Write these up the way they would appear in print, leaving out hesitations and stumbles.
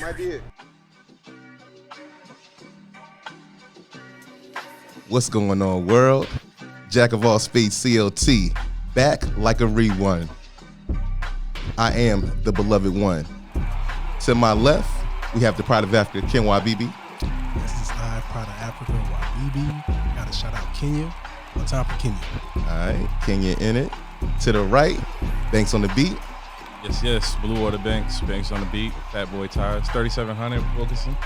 Might be it. What's going on, world? Jack of all spades, CLT, back like a rewind. I am the beloved one. To my left, we have the pride of Africa, Ken YBB. This is live Pride of Africa, YBB. Gotta shout out Kenya. One time for Kenya. All right, Kenya in it. To the right, Banks on the beat. Yes. Blue Water Banks on the beat. Fat Boy Tires. 3700 Wilkinson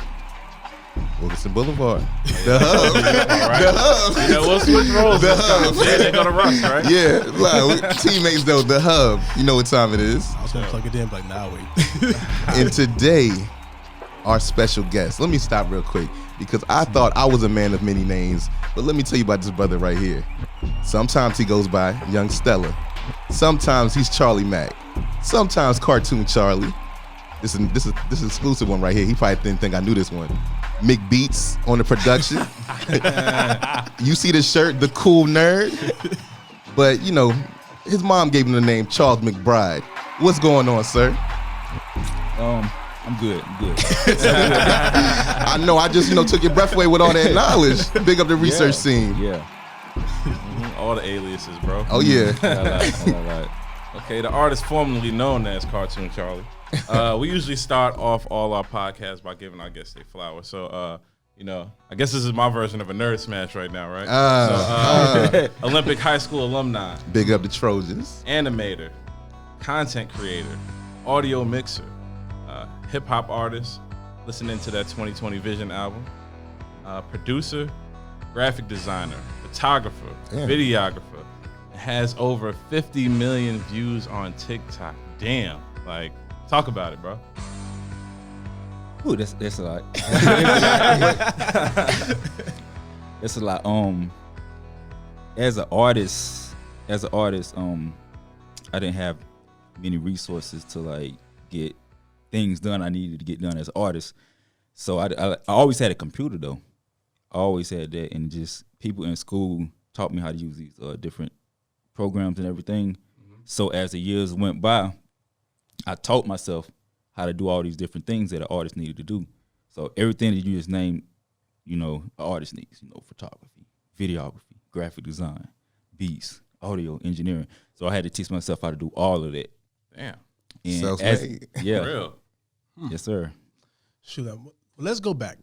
Boulevard. The hub. The hub. You know, we'll switch roles. The hub. Yeah, they're gonna rush, right? Yeah, like, teammates though. The hub. You know what time it is. I was gonna plug it in, but nah, wait. And today, our special guest. Let me stop real quick because I thought I was a man of many names, but let me tell you about this brother right here. Sometimes he goes by Young Stella. Sometimes he's Charlie Mack. Sometimes Cartoon Charlie. This is exclusive one right here. He probably didn't think I knew this one. McBeats on the production. You see the shirt, The.Kool.Nerd. But you know, his mom gave him the name Charles McBryde. What's going on, sir? I'm good. I know. I just took your breath away with all that knowledge. Big up the research scene. Yeah. All the aliases, bro. Oh yeah. Okay, the artist formerly known as Cartoon Charlie. We usually start off all our podcasts by giving our guests their flowers. So, I guess this is my version of a nerd smash right now, right? Olympic high school alumni. Big up the Trojans. Animator, content creator, audio mixer, hip hop artist, listening to that 2020 Vision album, producer, graphic designer, photographer, videographer, has over 50 million views on TikTok. Damn, talk about it, bro. Ooh, that's a lot. That's a lot. As an artist, I didn't have many resources to get things done I needed to get done as an artist. So I always had a computer though. I always had that, and just people in school taught me how to use these different programs and everything. Mm-hmm. So as the years went by, I taught myself how to do all these different things that an artist needed to do. So everything that you just named, an artist needs, photography, videography, graphic design, beats, audio, engineering. So I had to teach myself how to do all of that. Damn. And self-made. Yeah. For real. Yes, sir. Shoot, well, let's go back.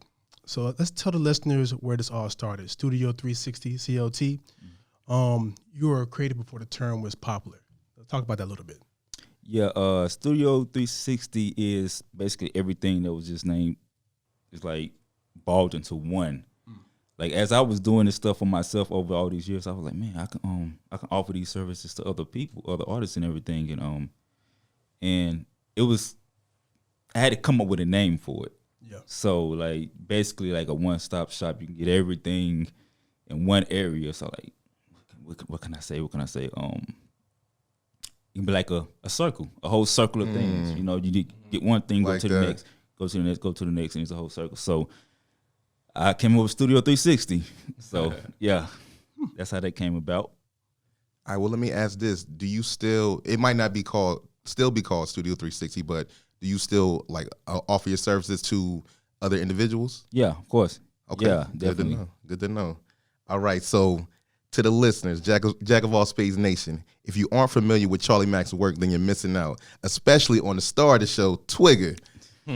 So let's tell the listeners where this all started. Studio 360, CLT. You were created before the term was popular. Talk about that a little bit. Yeah, Studio 360 is basically everything that was just named, is balled into one. As I was doing this stuff for myself over all these years, I was like, man, I can offer these services to other people, other artists and everything, and it was, I had to come up with a name for it. Yeah. So basically a one-stop shop, you can get everything in one area. So what can I say? It can be like a circle, a whole circle of things. You get one thing, go to the next, go to the next, go to the next, and it's a whole circle. So I came up with Studio 360. So yeah, that's how that came about. All right, well, let me ask this. Do you still, it might not be still be called Studio 360, but do you still offer your services to other individuals? Yeah, of course. Okay. Yeah, definitely. Good to know. All right, so to the listeners, Jack of all Spades Nation, if you aren't familiar with Charlie Mack's work, then you're missing out, especially on the star of the show, Twigger.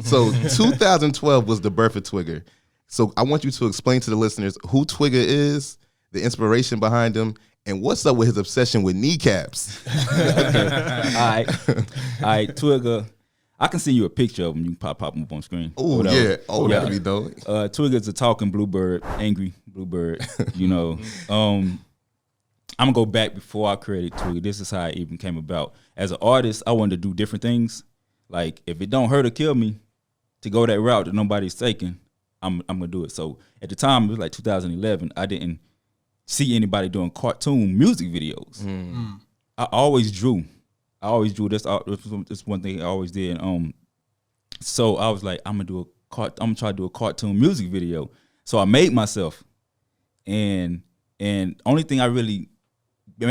So 2012 was the birth of Twigger. So I want you to explain to the listeners who Twigger is, the inspiration behind him, and what's up with his obsession with kneecaps. Okay. All right, Twigger. I can send you a picture of him. You can pop him up on screen. Oh, yeah. Oh, that'd be dope. Twigger's a talking bluebird, angry bluebird, I'm going to go back before I created Twigger. This is how it even came about. As an artist, I wanted to do different things. If it don't hurt or kill me to go that route that nobody's taking, I'm going to do it. So at the time, it was 2011, I didn't see anybody doing cartoon music videos. I always drew. That's one thing I always did. So I was like, I'm gonna try to do a cartoon music video. So I made myself, and only thing I really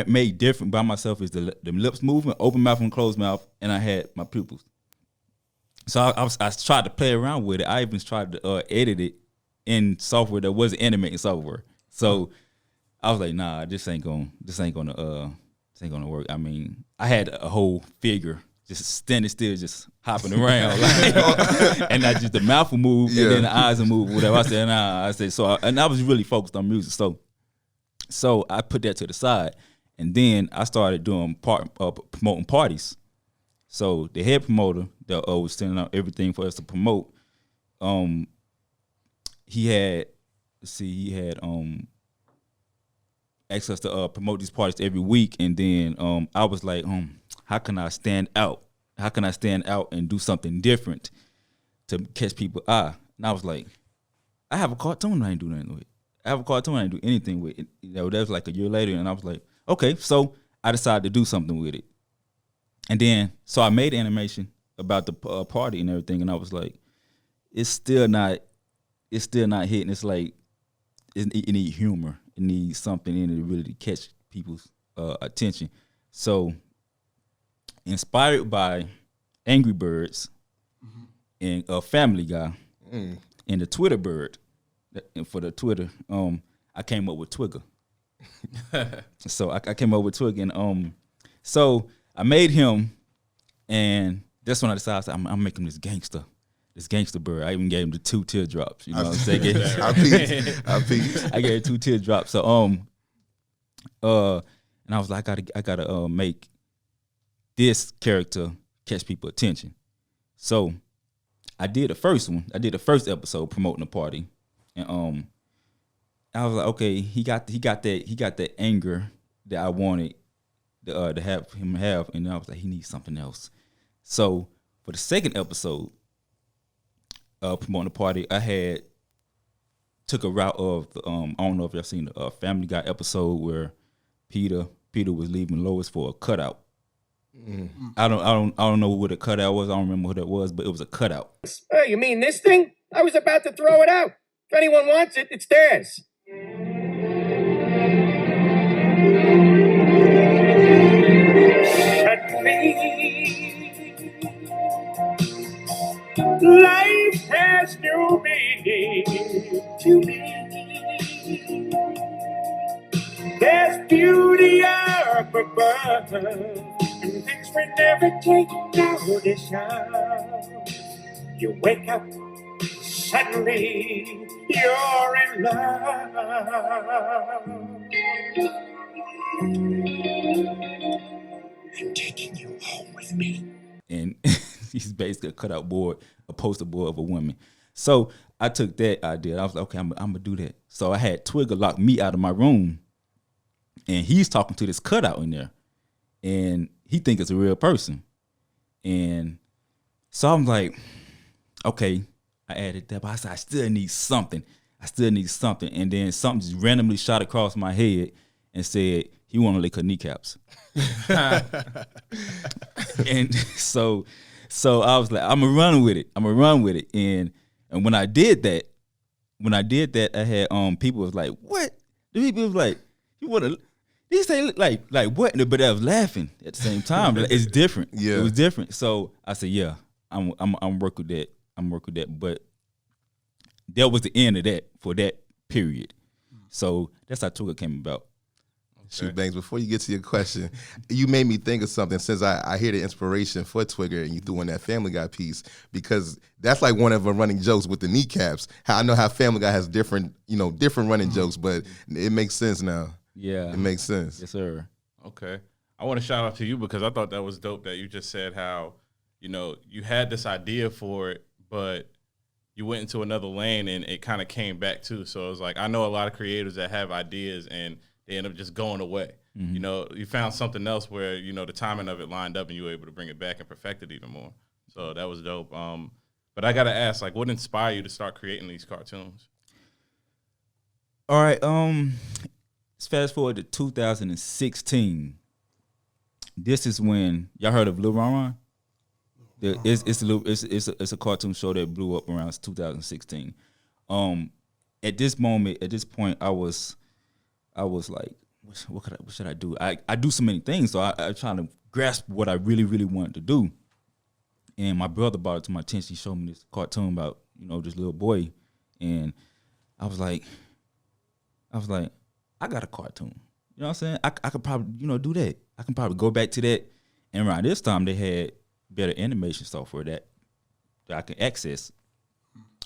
made different by myself is the lips movement, open mouth and closed mouth, and I had my pupils. So I tried to play around with it. I even tried to edit it in software that wasn't animating software. So I was like, nah, this ain't gonna work. I mean, I had a whole figure just standing still, just hopping around, like, and not just the mouth will move, and then the eyes will move, whatever. I said, nah. I said, I was really focused on music, so I put that to the side, and then I started doing promoting parties. So the head promoter that was sending out everything for us to promote, he had asked us to promote these parties every week, and then I was like, how can I stand out? How can I stand out and do something different to catch people's eye? And I was like, I have a cartoon I ain't do nothing with. I have a cartoon I ain't do anything with. That was like a year later, and I was like, okay, so I decided to do something with it. And then, so I made animation about the party and everything, and I was like, it's still not hitting. It's like, it needs humor. It needs something in it to really catch people's attention. So, inspired by Angry Birds and Family Guy and the Twitter Bird, and for the Twitter, I came up with Twigger. So I came up with Twigger, and so I made him, and that's when I decided I'm making this gangster bird. I even gave him the 2 teardrops. You know what I'm saying? I peeped. I gave him 2 teardrops. So and I was like, I gotta make this character catch people attention. So I did the first one. I did the first episode promoting the party, and I was like, okay, he got that anger that I wanted to have him have, and I was like, he needs something else. So for the second episode, promoting the party, I took a route of I don't know if y'all seen the Family Guy episode where Peter was leaving Lois for a cutout. I don't know what a cutout was. I don't remember what it was, but it was a cutout. Oh, you mean this thing? I was about to throw it out. If anyone wants it, it's theirs. Life has no meaning to me. There's beauty up above, and things we never take notice of. You wake up, suddenly you're in love. I'm taking you home with me. And he's basically a cutout board, a poster board of a woman. So I took that idea. I was like, okay, I'm gonna do that. So I had Twigger lock me out of my room, and he's talking to this cutout in there, and he think it's a real person. And so I'm like, okay, I added that, but I said I still need something. And then something just randomly shot across my head and said, he want to lick her kneecaps. And so I was like, I'm gonna run with it. And when I did that, I had people was like, what? The people was like, you wanna? He say like what? But I was laughing at the same time. It's different. Yeah, it was different. So I said, yeah, I'm work with that. But that was the end of that for that period. So that's how Twigger came about. Shoot, Banks, before you get to your question, you made me think of something since I hear the inspiration for Twigger and you threw in that Family Guy piece, because that's like one of the running jokes with the kneecaps. I know how Family Guy has different running jokes, but it makes sense now. Yeah. It makes sense. Yes, sir. Okay. I want to shout out to you because I thought that was dope that you just said how, you had this idea for it, but you went into another lane and it kind of came back too. So it was like, I know a lot of creators that have ideas and they end up just going away. Mm-hmm. You found something else where, the timing of it lined up and you were able to bring it back and perfect it even more. So that was dope. But I got to ask, like, what inspired you to start creating these cartoons? All right. Let's fast forward to 2016. This is when y'all heard of Lil Ron Ron? It's a cartoon show that blew up around 2016. At this point, I was like, what should I do? I do so many things, so I trying to grasp what I really, really wanted to do. And my brother brought it to my attention. He showed me this cartoon about, this little boy. And I was like, I got a cartoon. You know what I'm saying? I could probably, do that. I can probably go back to that. And around this time, they had better animation software that I can access.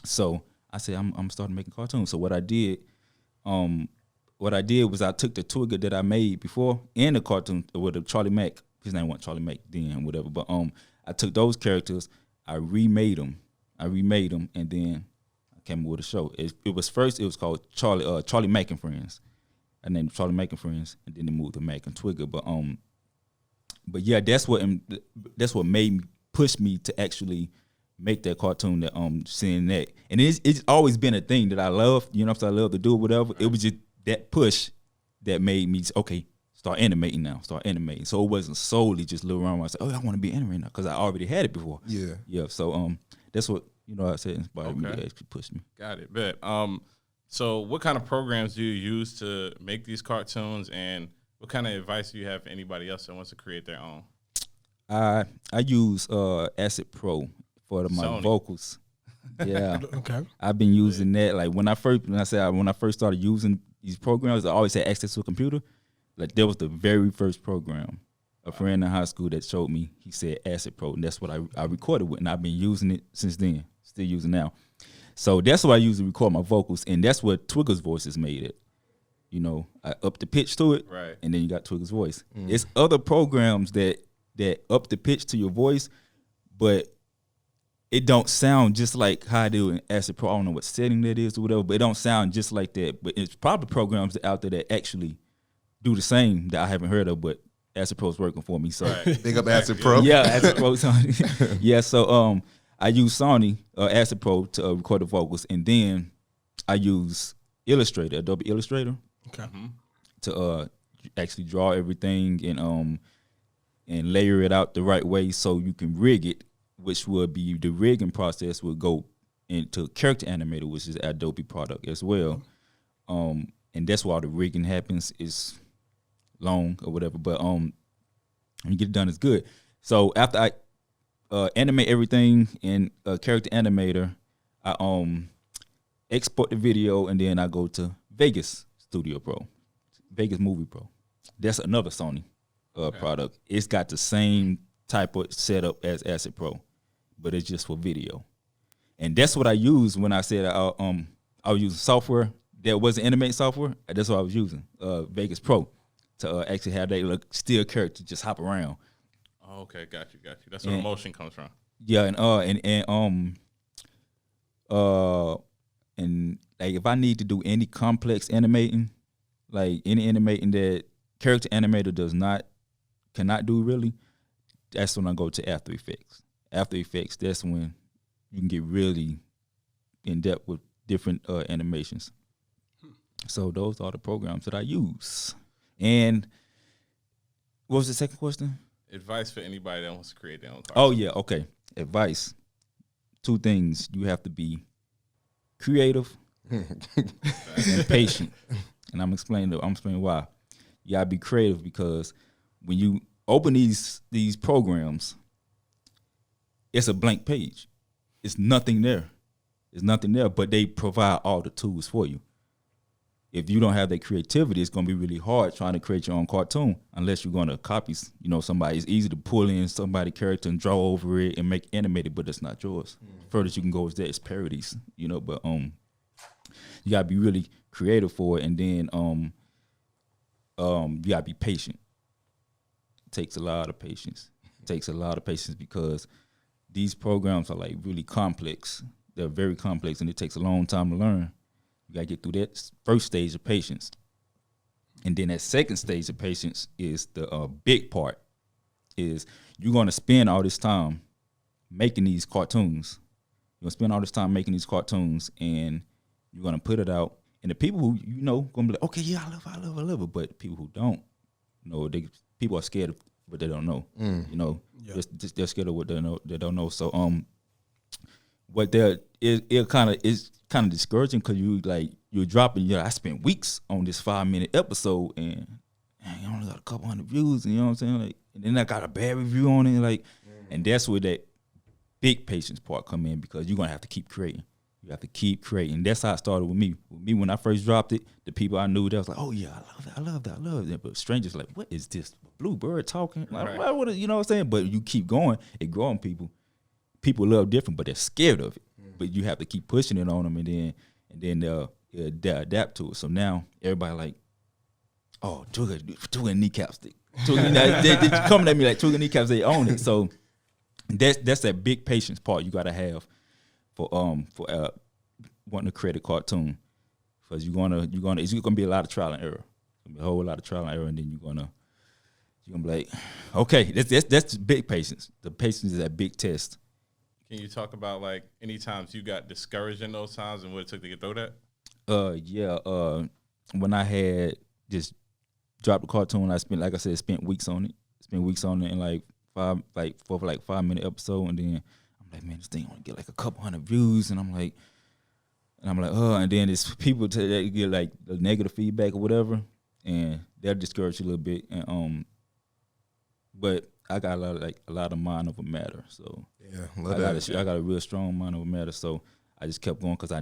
So I said, I'm starting making cartoons. So what I did was I took the Twigger that I made before and the cartoon with the Charlie Mack. His name wasn't Charlie Mack then, whatever. But I took those characters, I remade them, and then I came up with a show. It was called Charlie Mack and Friends. I named it Charlie Mack and Friends, and then they moved to Mack and Twigger. But yeah, that's what made me push me to actually make that cartoon that seeing that. And it's always been a thing that I love, I love to do whatever. It was just that push that made me start animating now. So it wasn't solely just little around. I said, I want to be animating now because I already had it before. Yeah. Yeah. So that's what I said inspired me to actually push me. Got it. Bet. So what kind of programs do you use to make these cartoons, and what kind of advice do you have for anybody else that wants to create their own? I use Acid Pro for my vocals. Yeah. Okay. I've been using that. Like when I first started using these programs, I always had access to a computer. Like that was the very first program. A friend in high school that showed me, he said Acid Pro, and that's what I recorded with, and I've been using it since then. Still using now. So that's what I use to record my vocals, and that's what Twigger's voice is made at. I up the pitch to it, right, and then you got Twigger's voice. It's other programs that up the pitch to your voice, but it don't sound just like how I do in Acid Pro. I don't know what setting that is or whatever, but it don't sound just like that. But it's probably programs out there that actually do the same that I haven't heard of, but Acid Pro's working for me. So Big up Acid Pro. Yeah, Acid Pro. Yeah, so I use Sony Acid Pro to record the vocals, and then I use Illustrator, Adobe Illustrator, to actually draw everything and layer it out the right way so you can rig it, which would be the rigging process would go into Character Animator, which is Adobe product as well. And that's why all the rigging happens is long or whatever, but when you get it done, it's good. So after I animate everything in Character Animator, I export the video, and then I go to Vegas Studio Pro, Vegas Movie Pro. That's another Sony product. It's got the same type of setup as Acid Pro, but it's just for video. And that's what I use when I said I was using software that wasn't animating software. That's what I was using, Vegas Pro, to actually have that still character just hop around. Oh, okay, got you. That's where emotion comes from. Yeah, and like if I need to do any complex animating, like any animating that Character Animator cannot do really, that's when I go to After Effects. After Effects, that's when you can get really in depth with different animations. So those are the programs that I use. And what was the second question? Advice for anybody that wants to create their own cartoon. Oh yeah, okay. Advice. 2 things. You have to be creative and patient. And I'm explaining why. You gotta be creative because when you open these programs, it's a blank page. It's nothing there. But they provide all the tools for you. If you don't have that creativity, it's going to be really hard trying to create your own cartoon unless you're going to copy, somebody. It's easy to pull in somebody's character and draw over it and make animated, but it's not yours. Furthest you can go is that it's parodies, but you got to be really creative for it, and then you got to be patient. It takes a lot of patience. Because these programs are like really complex. They're very complex, and it takes a long time to learn. You gotta get through that first stage of patience. And then that second stage of patience is the big part, is you're gonna spend all this time making these cartoons. You're gonna spend all this time making these cartoons, and you're gonna put it out. And the people who gonna be like, okay, yeah, I love it. But people who don't, people are scared of what they don't know. They're scared of what they don't know. So what it kind of discouraging because you're dropping. I spent weeks on this 5-minute episode, and I only got a couple hundred views. And you know what I'm saying? And then I got a bad review on it. And that's where that big patience part come in because you're gonna have to keep creating. You have to keep creating. That's how it started with me. With me, when I first dropped it, the people I knew, they was like, "Oh yeah, I love that." But strangers like, "What is this? Bluebird talking?" Like, what, you know what I'm saying? But you keep going, it growing people. People love different, but they're scared of it. But you have to keep pushing it on them, and then they'll adapt to it. So now everybody like, "Oh, Twiga kneecaps." They coming at me like Twiga kneecaps. They own it. So that's that big patience part you gotta have for wanting to create a cartoon, because it's gonna be a lot of trial and error, a whole lot of trial and error, and then you're gonna be like, okay, that's big patience. The patience is that big test. Can you talk about like any times you got discouraged in those times and what it took to get through that? When I had just dropped the cartoon, I spent weeks on it. And like 5-minute episode, and then I'm like, man, this thing only get like a couple hundred views, and I'm like, and then it's people that get like the negative feedback or whatever, and they'll discourage you a little bit, and but I got a lot of mind over matter, so Yeah, I got a real strong mind over matter, so I just kept going because I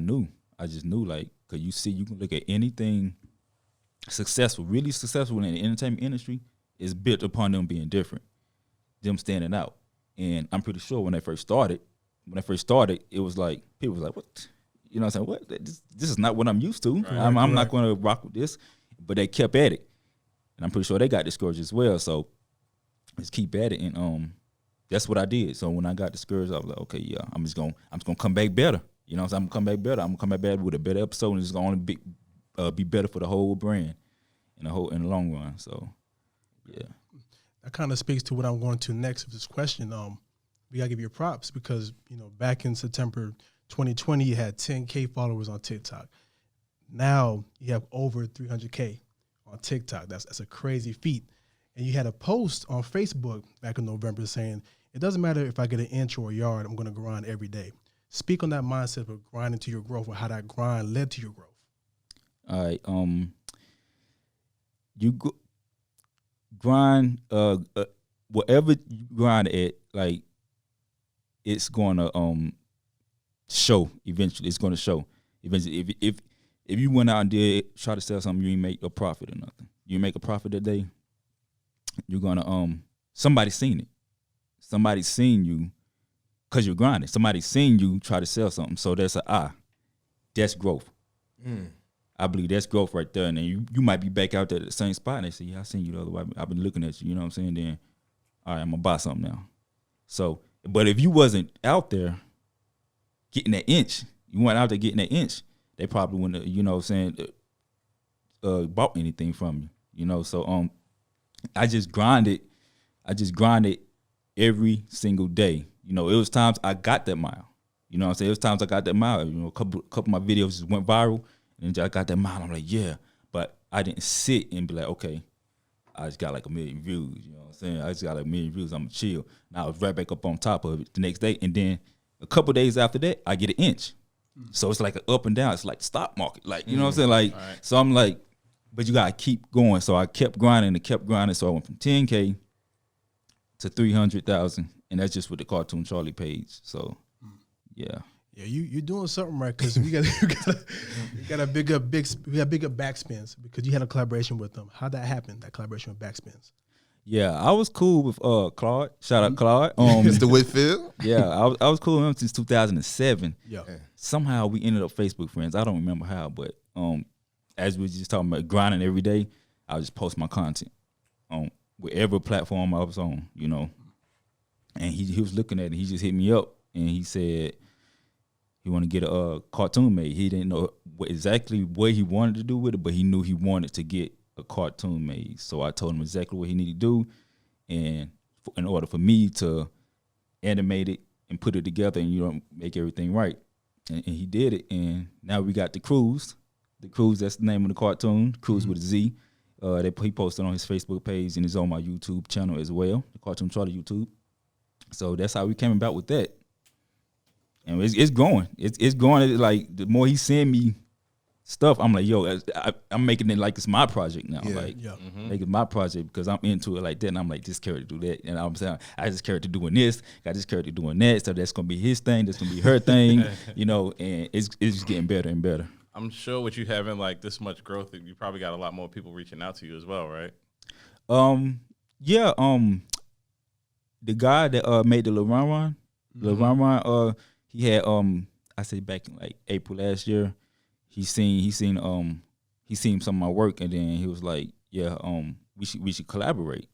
just knew like, because you can look at anything successful, really successful in the entertainment industry is built upon them being different, them standing out. And I'm pretty sure when they first started, it was like, people was like, what? You know what I'm saying? What? This is not what I'm used to. Right, I'm not going to rock with this. But they kept at it. And I'm pretty sure they got discouraged as well. So just keep at it. And that's what I did. So when I got discouraged, I was like, okay, yeah, I'm just gonna come back better. You know what I'm saying? I'm gonna come back better. I'm gonna come back better with a better episode, and it's gonna only be better for the whole brand in the long run. So yeah. That kind of speaks to what I'm going to next with this question. We gotta give you props because back in September 2020, you had 10K followers on TikTok. Now you have over 300K on TikTok. That's a crazy feat. And you had a post on Facebook back in November saying, "It doesn't matter if I get an inch or a yard, I'm gonna grind every day." Speak on that mindset of grinding to your growth, or how that grind led to your growth. All right. Grind, whatever you grind at, like, it's gonna show eventually. It's gonna show eventually. If you went out and try to sell something, you didn't make a profit or nothing. You make a profit that day, you're gonna somebody seen it. Somebody seen you because you're grinding. Somebody seen you try to sell something. So that's that's growth. I believe that's growth right there. And then you might be back out there at the same spot, and they say, "Yeah, I seen you the other way. I've been looking at you." You know what I'm saying? Then, all right, I'm gonna buy something now. So, but if you wasn't out there getting that inch, you weren't out there getting that inch, they probably wouldn't, bought anything from you. So I just grinded every single day. It was times I got that mile. You know what I'm saying? It was times I got that mile. A couple of my videos just went viral, and I got that mile. I'm like, yeah. But I didn't sit and be like, okay, I just got like 1 million views. You know what I'm saying? I just got like 1 million views. I'm chill. Now I was right back up on top of it the next day. And then a couple of days after that, I get an inch. So it's like an up and down. It's like the stock market. Like, you know what I'm saying? Like, right. So I'm like, but you got to keep going. So I kept grinding and kept grinding. So I went from 10K to 300,000. And that's just with the Cartoon Charlie page. So, yeah. Yeah, you're doing something right, because we got bigger backspins because you had a collaboration with them. How'd that happen? That collaboration with Backspins? Yeah, I was cool with Claude. Shout out Claude. Mr. Whitfield. Yeah, I was cool with him since 2007. Yeah. Somehow we ended up Facebook friends. I don't remember how, but as we were just talking about grinding every day, I would just post my content on whatever platform I was on, And he was looking at it. He just hit me up and he said he wanted to get a cartoon made. He didn't know exactly what he wanted to do with it, but he knew he wanted to get a cartoon made. So I told him exactly what he needed to do, and in order for me to animate it and put it together and make everything right. And he did it, and now we got The Cruise. The Cruise, that's the name of the cartoon. Cruise with a Z. He posted on his Facebook page and is on my YouTube channel as well, the Cartoon Charlie YouTube. So that's how we came about with that. And it's growing. It's growing. Like, the more he send me stuff, I'm like, yo, I'm making it like it's my project now. Yeah. Like, Yeah. make it my project because I'm into it like that. And I'm like, this character do that. And I'm saying, I this character doing this, got this character doing that. So that's going to be his thing. That's going to be her thing, you know, and it's just getting better and better. I'm sure with you having like this much growth, you probably got a lot more people reaching out to you as well, right? Yeah, the guy that made the LeRon, he had I say back in like April last year, he seen some of my work, and then he was like, yeah, we should collaborate.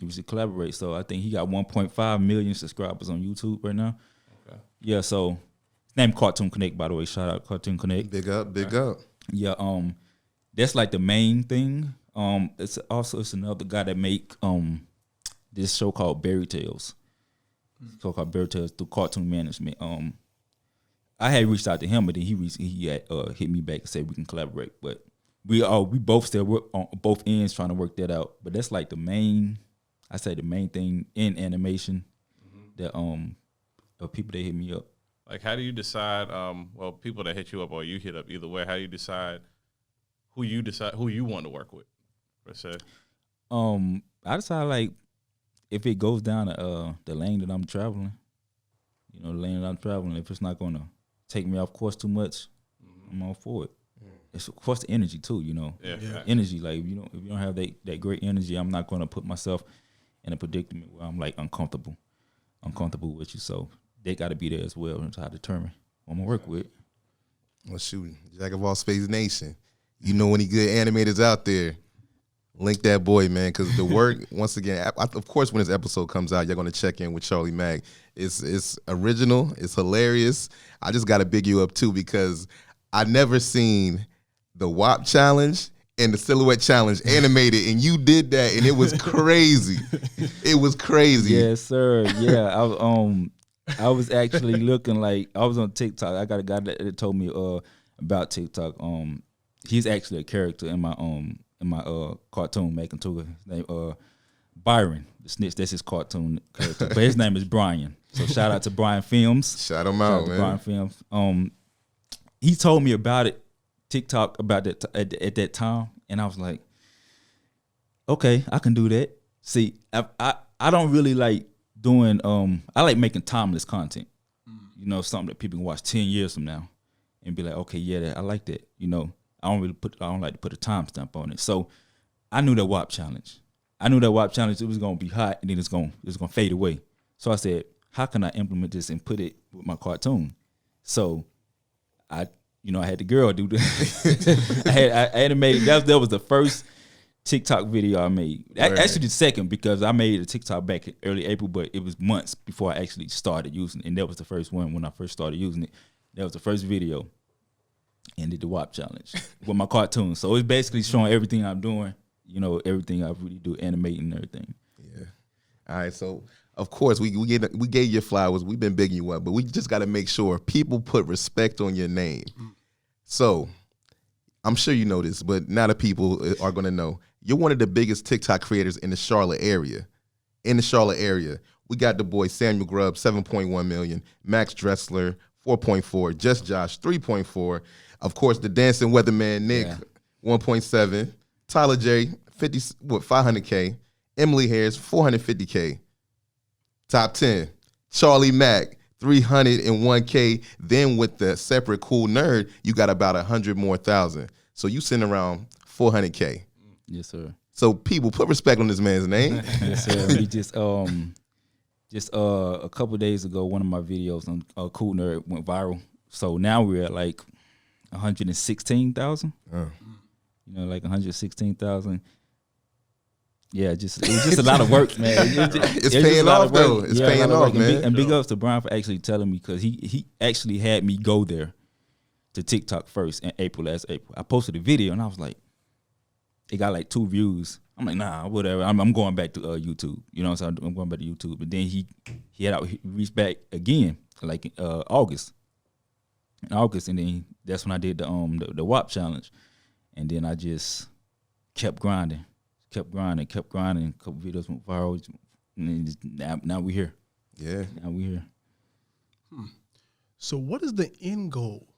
We should collaborate. So I think he got 1.5 million subscribers on YouTube right now. Okay. Yeah, so his name Cartoon Connect, by the way. Shout out Cartoon Connect. Big up, big up. Yeah, that's like the main thing. It's another guy that make this show called Berry Tales. Show called Berry Tales through Cartoon Management. I had reached out to him, but then he had, hit me back and said we can collaborate. But we both still work on both ends trying to work that out. But that's like the main thing in animation that people that hit me up. Like, how do you decide? Well, people that hit you up or you hit up, either way, how do you decide who you want to work with? Per se. I decide like if it goes down the lane that I'm traveling, you know, the lane that I'm traveling. If it's not gonna take me off course too much, I'm all for it. It's of course the energy too, you know. Yeah. Energy, like if you don't have that great energy, I'm not gonna put myself in a predicament where I'm like uncomfortable with you. So they got to be there as well and try to determine who I'm gonna work with. Well, shoot, Jack of all Spades Nation. You know any good animators out there? Link that boy, man, because the work, once again, of course, when this episode comes out, you're going to check in with Charlie Mack. It's original. It's hilarious. I just got to big you up, too, because I never seen the WAP challenge and the silhouette challenge animated, and you did that, and it was crazy. It was crazy. Yes, sir. Yeah, I was actually looking like I was on TikTok. I got a guy that told me about TikTok. He's actually a character in my cartoon making too. His name Byron the Snitch. That's his cartoon character, but his name is Brian. So shout out to Brian Films. Shout him out, man. Brian Films. He told me about it, TikTok about that at that time, and I was like, okay, I can do that. See, I don't really like doing. I like making timeless content. You know, something that people can watch 10 years from now and be like, okay, yeah, I like that. You know. I don't like to put a timestamp on it. So I knew that WAP challenge. It was gonna be hot and then it's gonna fade away. So I said, how can I implement this and put it with my cartoon? So I had the girl do that. I animated. That was the first TikTok video I made. Actually the second, because I made a TikTok back in early April, but it was months before I actually started using it. And that was the first one when I first started using it. That was the first video. And did the WAP challenge with my cartoon. So it's basically showing everything I'm doing, you know, everything I really do, animating and everything. Yeah. All right. So of course we gave you flowers. We've been bigging you up, but we just got to make sure people put respect on your name. So I'm sure you know this, but now the people are going to know. You're one of the biggest TikTok creators in the Charlotte area. We got the boy Samuel Grubb, 7.1 million, Max Dressler, 4.4, Just Josh, 3.4. Of course, the dancing weatherman Nick, 1.7. Tyler J, 500K. Emily Harris, 450K. Top 10. Charlie Mack, 301K. Then with the separate Kool.Nerd, you got about 100 more thousand. So you sitting around 400K. Yes, sir. So people, put respect on this man's name. Yes, sir. We just a couple days ago, one of my videos on Kool.Nerd went viral. So now we're at like 116,000. You know, like 116,000. Yeah, it was just a lot of work, man. It's paying off, though. It's paying off, man. And big ups to Brian for actually telling me, because he actually had me go there to TikTok first in last April. I posted a video and I was like, it got like 2 views. I'm like, nah, whatever. I'm going back to YouTube. You know, so I'm going back to YouTube. But then he reached back again, like in August. And then that's when I did the WAP challenge. And then I just kept grinding. A couple videos went viral. And now we're here. Yeah. Now we're here. So what is the end goal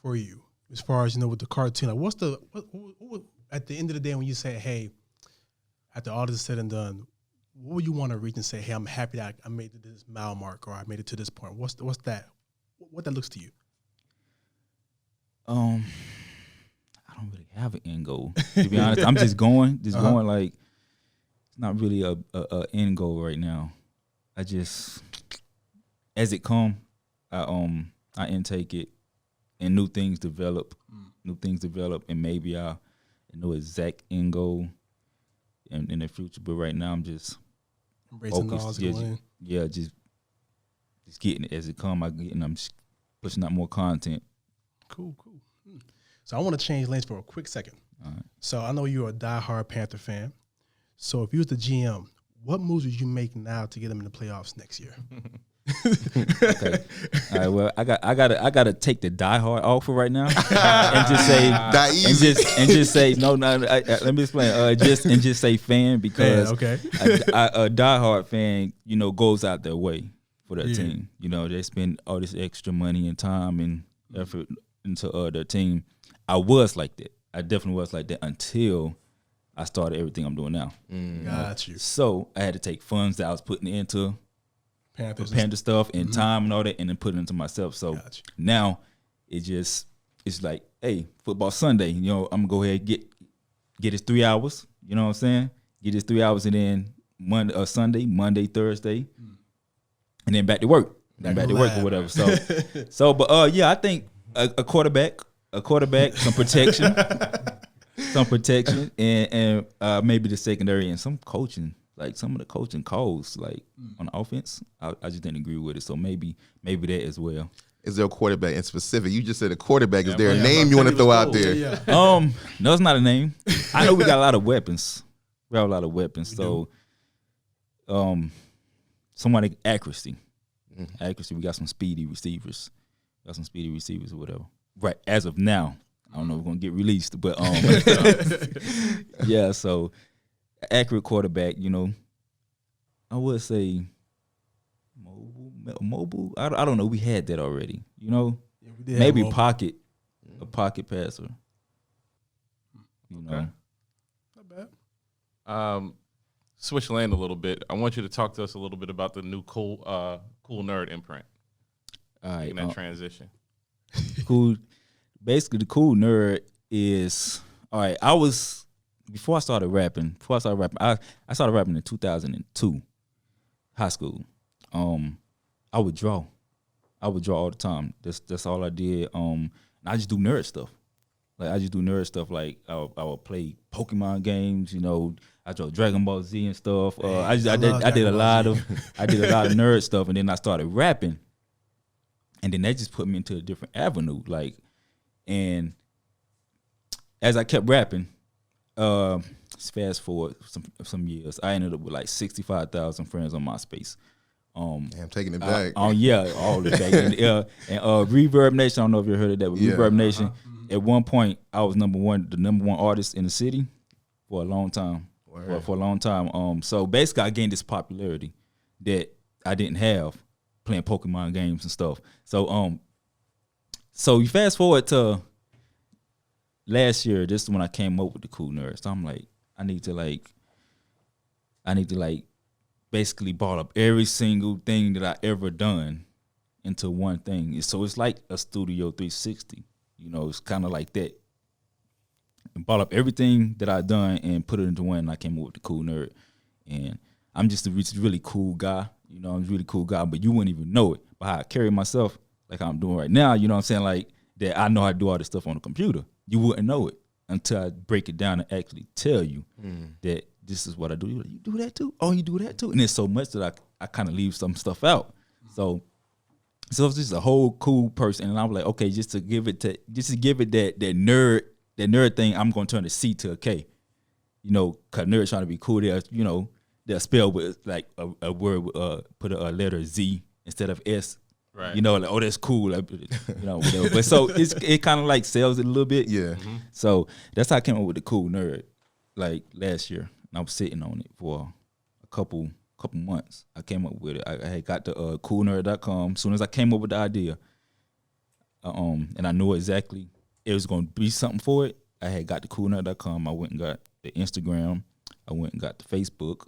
for you? as far as with the cartoon, like what's the what at the end of the day when you say, hey, after all this is said and done, what would you want to reach and say, hey, I'm happy that I made it to this mile mark or I made it to this point? What's that? What that looks to you? I don't really have an end goal, to be honest. I'm just going like it's not really a end goal right now. I just, as it come, I intake it, and new things develop, and maybe I'll know exact end goal in the future. But right now, I'm just embracing focused. Just getting it as it come. I'm just pushing out more content. Cool. So I want to change lanes for a quick second. All right. So I know you're a diehard Panther fan. So if you was the GM, what moves would you make now to get them in the playoffs next year? Okay. All right. Well, I gotta take the diehard off for right now, and just say That easy. and just say no. Let me explain. Just say fan because okay. a diehard fan, goes out their way for their team. They spend all this extra money and time and effort into their team. I was like that. I definitely was like that until I started everything I'm doing now. Got you. So I had to take funds that I was putting into Panther stuff and time and all that, and then put it into myself. So now it's like, hey, football Sunday. I'm gonna go ahead and get his 3 hours. You know what I'm saying? Get his 3 hours, and then Sunday, Monday, Thursday, and then back to work. Then back to work or whatever. But I think a quarterback, some protection. Some protection and maybe the secondary and some coaching, like some of the coaching calls, like on the offense. I just didn't agree with it, so maybe that as well. Is there a quarterback in specific? You just said a quarterback. Is there a name you want to throw out there? Yeah. No, it's not a name. I know we got a lot of weapons. We have a lot of weapons. Somebody accuracy. Accuracy. We got some speedy receivers. Or whatever. Right as of now. I don't know if we're going to get released, but yeah, so accurate quarterback, I would say mobile. I don't know. We had that already, maybe a pocket passer. Okay. Not bad. Switch lane a little bit. I want you to talk to us a little bit about the new Kool.Nerd imprint. All right. Making that transition. Cool. Basically, the Kool.Nerd is all right. Before I started rapping. I started rapping in 2002, high school. I would draw all the time. That's all I did. And I just do nerd stuff. Like I would play Pokemon games. I draw Dragon Ball Z and stuff. I did a lot of nerd stuff, and then I started rapping, and then that just put me into a different avenue. And as I kept rapping, fast forward some years, I ended up with like 65,000 friends on MySpace. I'm taking it back. All the back. And Reverb Nation, I don't know if you heard of that, but Reverb Nation, at one point, I was the number one artist in the city for a long time. For a long time. So basically, I gained this popularity that I didn't have playing Pokemon games and stuff. So you fast forward to last year. This is when I came up with the Kool.Nerd. So I'm like, I need to basically ball up every single thing that I ever done into one thing. So it's like a Studio 360. It's kind of like that. And ball up everything that I done and put it into one. And I came up with the Kool.Nerd. And I'm just a really cool guy. I'm a really cool guy, but you wouldn't even know it by how I carry myself. Like I'm doing right now, you know what I'm saying? Like that I know how to do all this stuff on the computer. You wouldn't know it until I break it down and actually tell you that this is what I do. You do that too? Oh, you do that too? And there's so much that I kind of leave some stuff out. So it's just a whole cool person. And I'm like, okay, just to give it that nerd thing, I'm gonna turn the C to a K. Cause nerd trying to be cool. They'll spell with like a word, put a letter Z instead of S. Right. Like, oh, that's cool. Whatever. But so it kind of like sells it a little bit. Yeah. Mm-hmm. So that's how I came up with the Kool.Nerd, like last year. And I was sitting on it for a couple months. I came up with it. I had got to Kool.Nerd.com. As soon as I came up with the idea, and I knew exactly it was gonna be something for it, I had got the Kool.Nerd.com. I went and got the Instagram. I went and got the Facebook.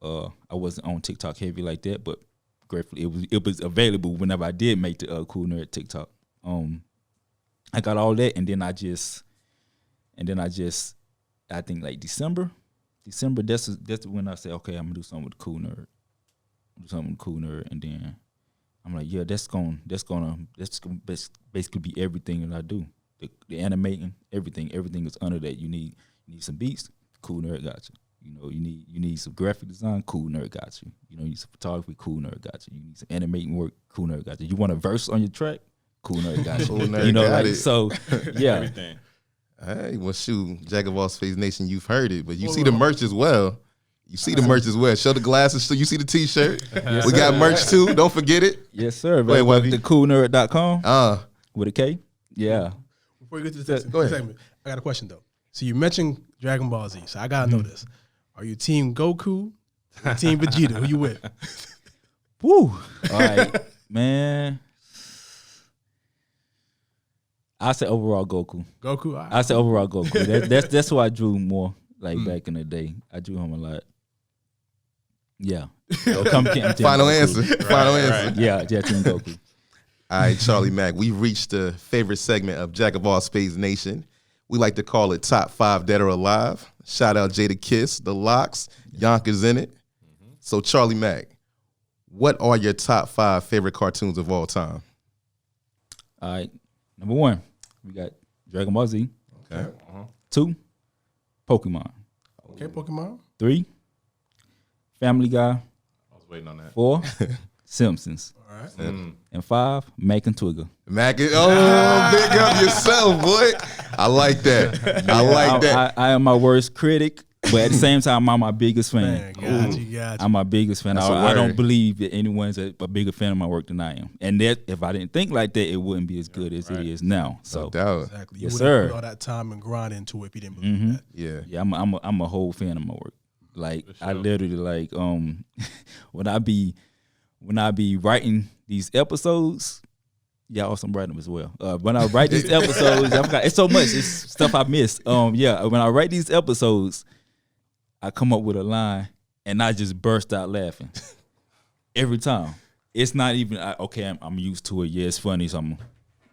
I wasn't on TikTok heavy like that, but gratefully it was available whenever I did make the Kool Nerd TikTok. I got all that, and then I think like December. That's when I said, okay, I'm gonna do something with the Kool Nerd. And then I'm like, yeah, that's gonna basically be everything that I do. The animating, everything is under that. You need some beats, Kool Nerd got you. You know, you need some graphic design, Kool Nerd got you. You know, you need some photography, Kool Nerd got you. You need some animating work, Kool Nerd got you. You want a verse on your track, Kool Nerd got you. Kool Nerd you know, got like it. so, yeah. Everything. Hey, well, shoot, Jack of all Spades Nation, you've heard it, but you see the merch as well. You see the merch as well. Show the glasses so you see the T-shirt. Yes, We got merch too. Don't forget it. Yes, sir. Wait, what? TheKool.Nerd.com with a K. Yeah. Before you get to the Go ahead. segment, I got a question though. So you mentioned Dragon Ball Z, so I gotta know this. Are you Team Goku or Team Vegeta? Who you with? Woo. All right, man. I said overall Goku. Goku. All right. I said overall Goku. That's who I drew more like back in the day. I drew him a lot. Yeah. So I'm Team Final Goku. answer. Final answer. Yeah, Team Goku. All right, Charlie Mack, we reached the favorite segment of Jack of all Spades Nation. We like to call it Top 5 Dead or Alive. Shout out Jada Kiss, The Locks, Yonkers in it. So Charlie Mack, what are your top 5 favorite cartoons of all time? All right. Number 1, we got Dragon Ball Z. Okay. 2, Pokemon. Okay, Pokemon. 3, Family Guy. I was waiting on that. 4, Simpsons. All right. And 5, Mack and Twigger. Mack, big up yourself, boy. I like that. I like that. I am my worst critic, but at the same time, I'm my biggest fan. Man, got you. I'm my biggest fan. That's a I don't word. believe that anyone's a bigger fan of my work than I am. And that if I didn't think like that, it wouldn't be as good as it is now. So No doubt. Exactly. You Yes, wouldn't sir. put all that time and grind into it if you didn't believe that. Yeah. yeah, I'm a whole fan of my work. Like I literally like when I be writing these episodes. Yeah, also I'm writing them as well. When I write these episodes, I forgot, it's so much. It's stuff I missed. Yeah, when I write these episodes, I come up with a line and I just burst out laughing every time. It's not even I'm used to it. Yeah, it's funny, so I'm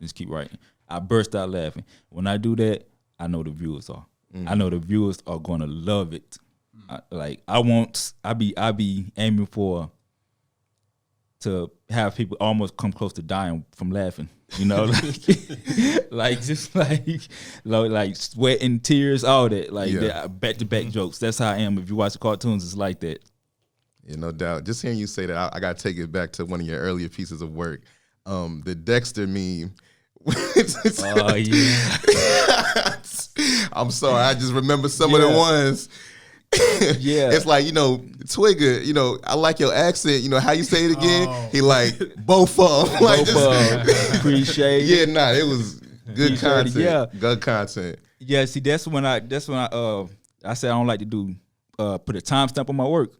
just keep writing. I burst out laughing. When I do that, I know the viewers are. I know the viewers are gonna love it. I be aiming for to have people almost come close to dying from laughing, you know, like sweat and tears, all that, back to back jokes. That's how I am. If you watch the cartoons, it's like that. Yeah, no doubt. Just hearing you say that, I got to take it back to one of your earlier pieces of work. The Dexter meme. Oh yeah. I'm sorry. I just remember some of the ones. Yeah. It's like, Twigger, I like your accent. How you say it again? Oh. He like, both of them. Like, Appreciate yeah, it. it was good Appreciate content. it, yeah. Good content. Yeah, see, that's when I said I don't like to do put a timestamp on my work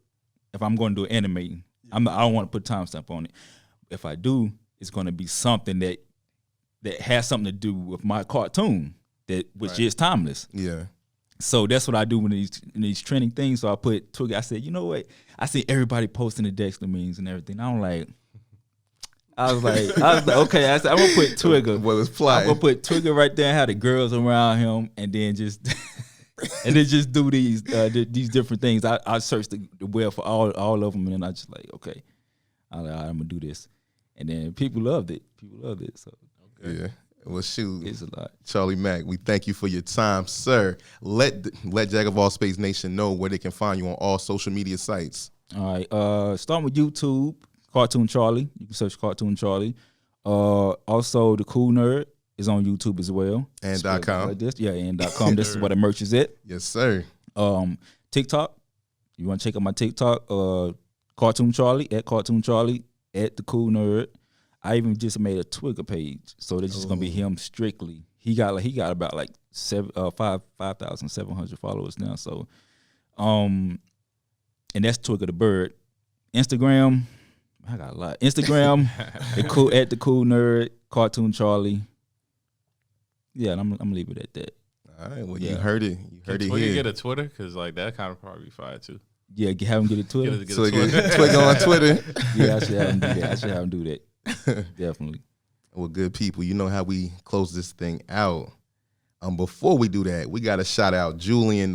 if I'm going to do animating. I don't want to put a timestamp on it. If I do, it's going to be something that has something to do with my cartoon which is timeless. Yeah. So that's what I do in these trending things. So I put Twigger. I said, you know what? I see everybody posting the Dexter memes and everything. I was like, okay. I said, I'm gonna put Twigger. Well, it's I'm plotting. gonna put Twigger right there, have the girls around him, and then just do these different things. I searched the web for all of them, and then I just like, okay, I'm gonna do this, and then people loved it. So Yeah. Well, shoot. it's a lot. Charlie Mack, we thank you for your time, sir. Let Jack of all Spades Nation know where they can find you on all social media sites. All right. Starting with YouTube, Cartoon Charlie. You can search Cartoon Charlie. Also, The Kool Nerd is on YouTube as well. And Spelled .com. Like this. Yeah, and .com. This is where the merch is at. Yes, sir. TikTok. You want to check out my TikTok? Cartoon Charlie, at The Kool Nerd. I even just made a Twigger page, so this is gonna be him strictly. He got about like 5,700 followers now. So, and that's Twigger the bird. Instagram, I got a lot. Instagram, at The Kool Nerd, Cartoon Charlie. Yeah, I'm gonna leave it at that. All right, well, Yeah. you heard it. You heard it Twitter here. get a Twitter? Because, like, that kind of probably be fire, too. Yeah, have him get a Twitter. Get a Twigger on Twitter. Yeah, I should have him do that. I should have him do that. Definitely. Well, good people, you know how we close this thing out. Before we do that, we got to shout out Julian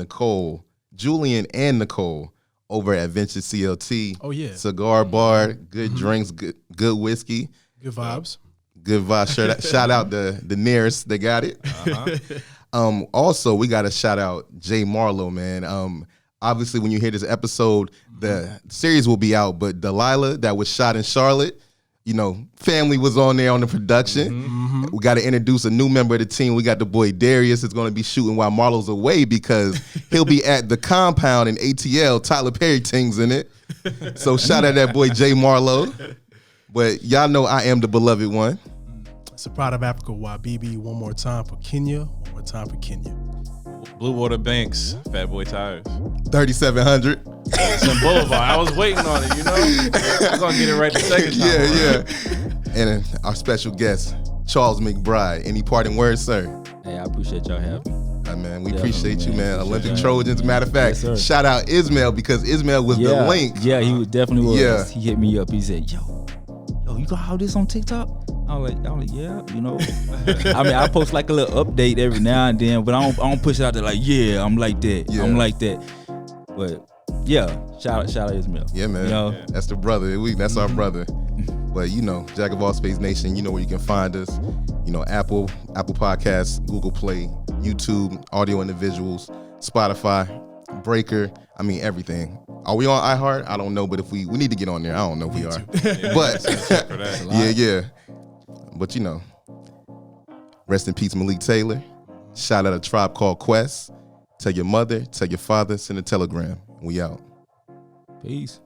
and Nicole over at Venture CLT. Oh, yeah. Cigar bar, good drinks, good whiskey. Good vibes. Good vibes. Shout out the nearest, they got it. Also, we got to shout out Jay Marlowe, man. Obviously, when you hear this episode, the series will be out, but Delilah, that was shot in Charlotte, you know, family was on there on the production. We got to introduce a new member of the team. We got the boy Darius is going to be shooting while Marlowe's away because he'll be at the compound in ATL. Tyler Perry things in it. So shout out that boy Jay Marlowe. But y'all know I am the beloved one. It's a Pride of Africa YBB. One more time for Kenya. One more time for Kenya. Blue Water Banks, Fat Boy Tires. 3700. Some Boulevard. I was waiting on it, you know? I'm going to get it right the second time. Yeah. And our special guest, Charles McBryde. Any parting words, sir? Hey, I appreciate y'all having me. Man, we Definitely, appreciate you, man. Appreciate Olympic y'all. Trojans. Matter of fact, Yes, sir. shout out Ismail because Ismail was the link. Yeah, he definitely was. Yeah. He hit me up. He said, yo, you got all this on TikTok? I was like, yeah, you know. I mean, I post like a little update every now and then, but I don't push it out there like, yeah, I'm like that. Yeah. I'm like that. But yeah, shout out Ismail. Yeah, man. You know? That's the brother. That's our brother. But you know, Jack of all Spades Nation, you know where you can find us. You know, Apple Podcasts, Google Play, YouTube, Audio Individuals, Spotify, Breaker. I mean, everything. Are we on iHeart? I don't know, but if we need to get on there. I don't know if we are. But For that. yeah. But you know, rest in peace, Malik Taylor. Shout out a Tribe Called Quest. Tell your mother, tell your father, send a telegram. We out. Peace.